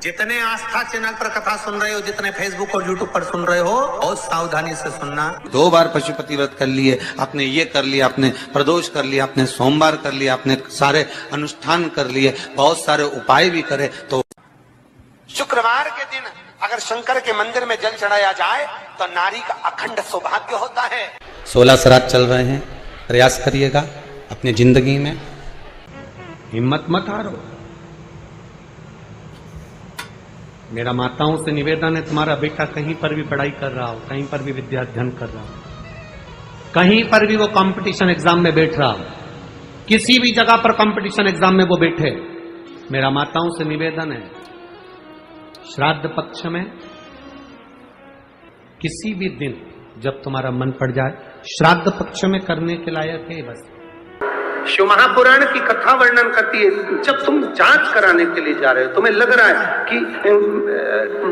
जितने आस्था चैनल पर कथा सुन रहे हो, जितने फेसबुक और यूट्यूब पर सुन रहे हो, बहुत सावधानी से सुनना। 2 बार पशुपति व्रत कर लिए, आपने ये कर लिया, आपने प्रदोष कर लिया, आपने सोमवार कर लिया, आपने सारे अनुष्ठान कर लिए, बहुत सारे उपाय भी करे, तो शुक्रवार के दिन अगर शंकर के मंदिर में जल चढ़ाया जाए तो नारी का अखंड सौभाग्य होता है। 16 श्राद्ध चल रहे हैं, प्रयास करिएगा अपनी जिंदगी में, हिम्मत मत हारो। मेरा माताओं से निवेदन है, तुम्हारा बेटा कहीं पर भी पढ़ाई कर रहा हो, कहीं पर भी विद्या अध्ययन कर रहा हो, कहीं पर भी वो कंपटीशन एग्जाम में बैठ रहा हो, किसी भी जगह पर कंपटीशन एग्जाम में वो बैठे, मेरा माताओं से निवेदन है, श्राद्ध पक्ष में किसी भी दिन जब तुम्हारा मन पड़ जाए, श्राद्ध पक्ष में करने के लायक है बस। शिव महापुराण की कथा वर्णन करती है, जब तुम जांच कराने के लिए जा रहे हो, तुम्हें लग रहा है कि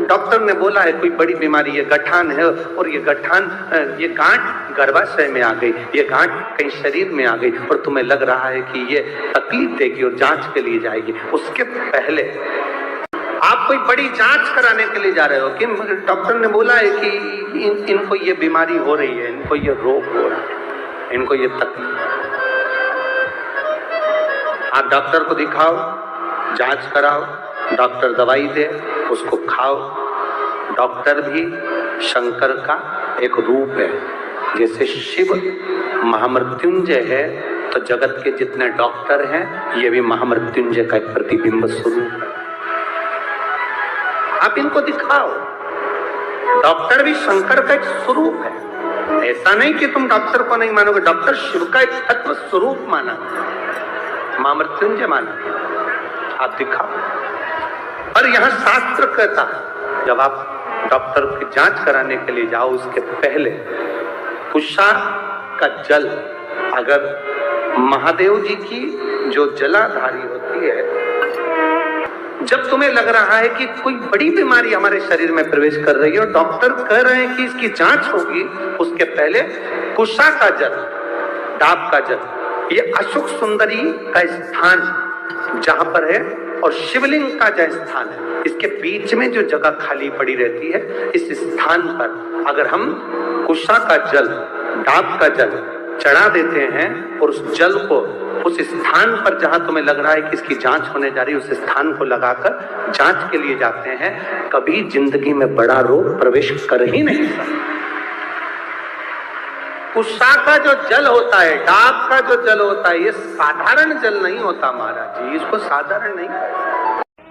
डॉक्टर ने बोला है कोई बड़ी बीमारी, ये गठान है, और ये गठान, ये गांठ गर्भाशय में आ गई, ये गांठ कहीं शरीर में आ गई, और तुम्हें लग रहा है कि ये तकलीफ देगी और जांच के लिए जाएगी, उसके पहले आप कोई बड़ी जांच कराने के लिए जा रहे हो कि डॉक्टर ने बोला है कि इनको ये बीमारी हो रही है, इनको ये रोग हो रहा है, इनको ये तकलीफ। आप डॉक्टर को दिखाओ, जांच कराओ, डॉक्टर दवाई दे, उसको खाओ। डॉक्टर भी शंकर का एक रूप है। जैसे शिव महामृत्युंजय है तो जगत के जितने डॉक्टर हैं ये भी महामृत्युंजय का एक प्रतिबिंब स्वरूप है। आप इनको दिखाओ, डॉक्टर भी शंकर का एक स्वरूप है। ऐसा नहीं कि तुम डॉक्टर को नहीं मानोगे, डॉक्टर शिव का एक तत्व स्वरूप माना, महामृत्युंजय माना, आप दिखाओ। और यहां शास्त्र कहता है जब आप डॉक्टर की जांच कराने के लिए जाओ, उसके पहले कुशा का जल, अगर महादेव जी की जो जलाधारी होती है, जब तुम्हें लग रहा है कि कोई बड़ी बीमारी हमारे शरीर में प्रवेश कर रही है और डॉक्टर कह रहे हैं कि इसकी जांच होगी, उसके पहले कुशा का जल, डाब का जल, ये अशोक सुंदरी का स्थान जहां पर है और शिवलिंग का जो स्थान है, इसके बीच में जो जगह खाली पड़ी रहती है, इस स्थान पर अगर हम कुशा का जल, डाब का जल चढ़ा देते हैं और उस जल को उस स्थान पर जहां तुम्हें लग रहा है कि इसकी जांच होने जा रही है, उस स्थान को लगाकर जांच के लिए जाते हैं, कभी जिंदगी में बड़ा रोग प्रवेश कर ही नहीं सकता। कुशा का जो जल होता है, डाब का जो जल होता है, ये साधारण जल नहीं होता महाराज जी, इसको साधारण नहीं।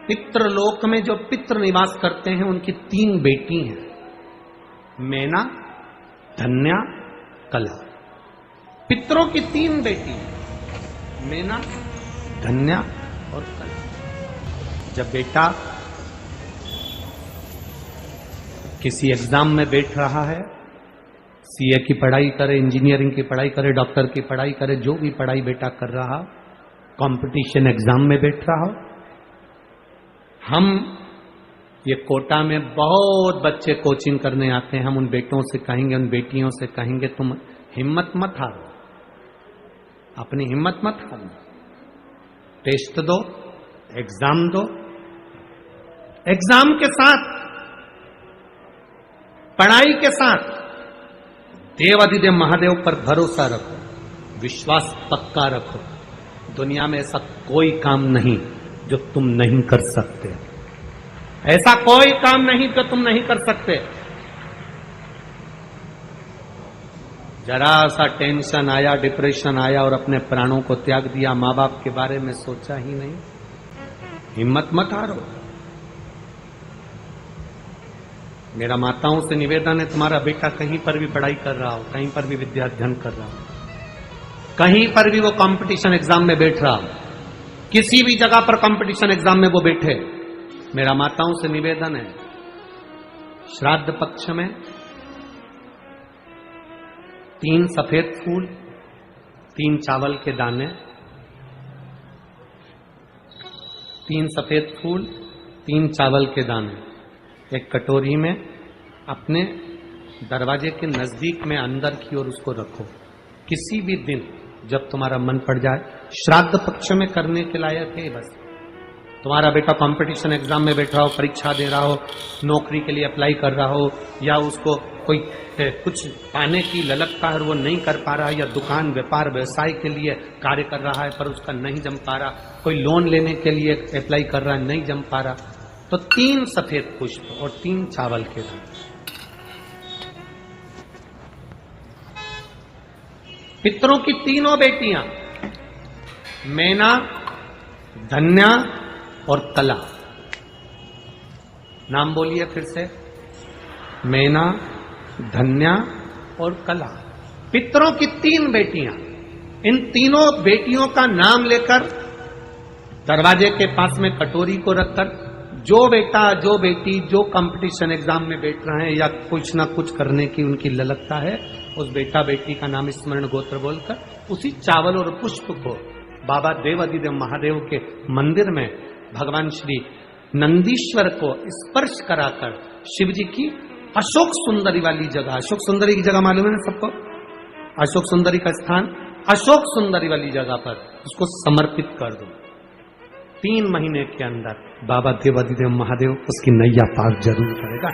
पितृलोक में जो पितृ निवास करते हैं उनकी 3 बेटी हैं, मैना, धन्या, कला। पितरों की 3 बेटी हैं, मैना, धन्या और कला। जब बेटा किसी एग्जाम में बैठ रहा है, सीए की पढ़ाई करे, इंजीनियरिंग की पढ़ाई करे, डॉक्टर की पढ़ाई करे, जो भी पढ़ाई बेटा कर रहा, कंपटीशन एग्जाम में बैठ रहा हो, हम ये कोटा में बहुत बच्चे कोचिंग करने आते हैं, हम उन बेटों से कहेंगे, उन बेटियों से कहेंगे, तुम हिम्मत मत हारो, अपनी हिम्मत मत हारो, टेस्ट दो, एग्जाम दो, एग्जाम के साथ, पढ़ाई के साथ देवाधिदेव महादेव पर भरोसा रखो, विश्वास पक्का रखो। दुनिया में ऐसा कोई काम नहीं जो तुम नहीं कर सकते, ऐसा कोई काम नहीं जो तुम नहीं कर सकते। जरा सा टेंशन आया, डिप्रेशन आया और अपने प्राणों को त्याग दिया, माँ बाप के बारे में सोचा ही नहीं, हिम्मत मत हारो। मेरा माताओं से निवेदन है, तुम्हारा बेटा कहीं पर भी पढ़ाई कर रहा हो, कहीं पर भी विद्या अध्ययन कर रहा हो, कहीं पर भी वो कंपटीशन एग्जाम में बैठ रहा हो, किसी भी जगह पर कंपटीशन एग्जाम में वो बैठे, मेरा माताओं से निवेदन है, श्राद्ध पक्ष में 3 सफेद फूल, 3 चावल के दाने, 3 सफेद फूल, 3 चावल के दाने एक कटोरी में अपने दरवाजे के नजदीक में अंदर की ओर उसको रखो। किसी भी दिन जब तुम्हारा मन पड़ जाए, श्राद्ध पक्ष में करने के लायक है बस। तुम्हारा बेटा कंपटीशन एग्जाम में बैठ रहा हो, परीक्षा दे रहा हो, नौकरी के लिए अप्लाई कर रहा हो, या उसको कोई कुछ पाने की ललकता है वो नहीं कर पा रहा, या दुकान व्यापार व्यवसाय के लिए कार्य कर रहा है पर उसका नहीं जम पा रहा, कोई लोन लेने के लिए अप्लाई कर रहा है नहीं जम पा रहा, तो 3 सफेद पुष्प और 3 चावल के दाने। पितरों की तीनों बेटियां मैना, धन्या और कला। नाम बोलिए फिर से, मैना, धन्या और कला। पितरों की 3 बेटियां, इन तीनों बेटियों का नाम लेकर दरवाजे के पास में कटोरी को रखकर जो बेटा जो बेटी जो कंपटीशन एग्जाम में बैठ रहे हैं या कुछ ना कुछ करने की उनकी ललकता है, उस बेटा बेटी का नाम स्मरण गोत्र बोलकर उसी चावल और पुष्प को बाबा देवाधिदेव महादेव के मंदिर में भगवान श्री नंदीश्वर को स्पर्श कराकर शिव जी की अशोक सुंदरी वाली जगह, अशोक सुंदरी की जगह मालूम है ना सबको, अशोक सुंदरी का स्थान, अशोक सुंदरी वाली जगह पर उसको समर्पित कर दो। 3 महीने के अंदर बाबा देवाधिदेव महादेव उसकी नैया पार जरूर करेगा।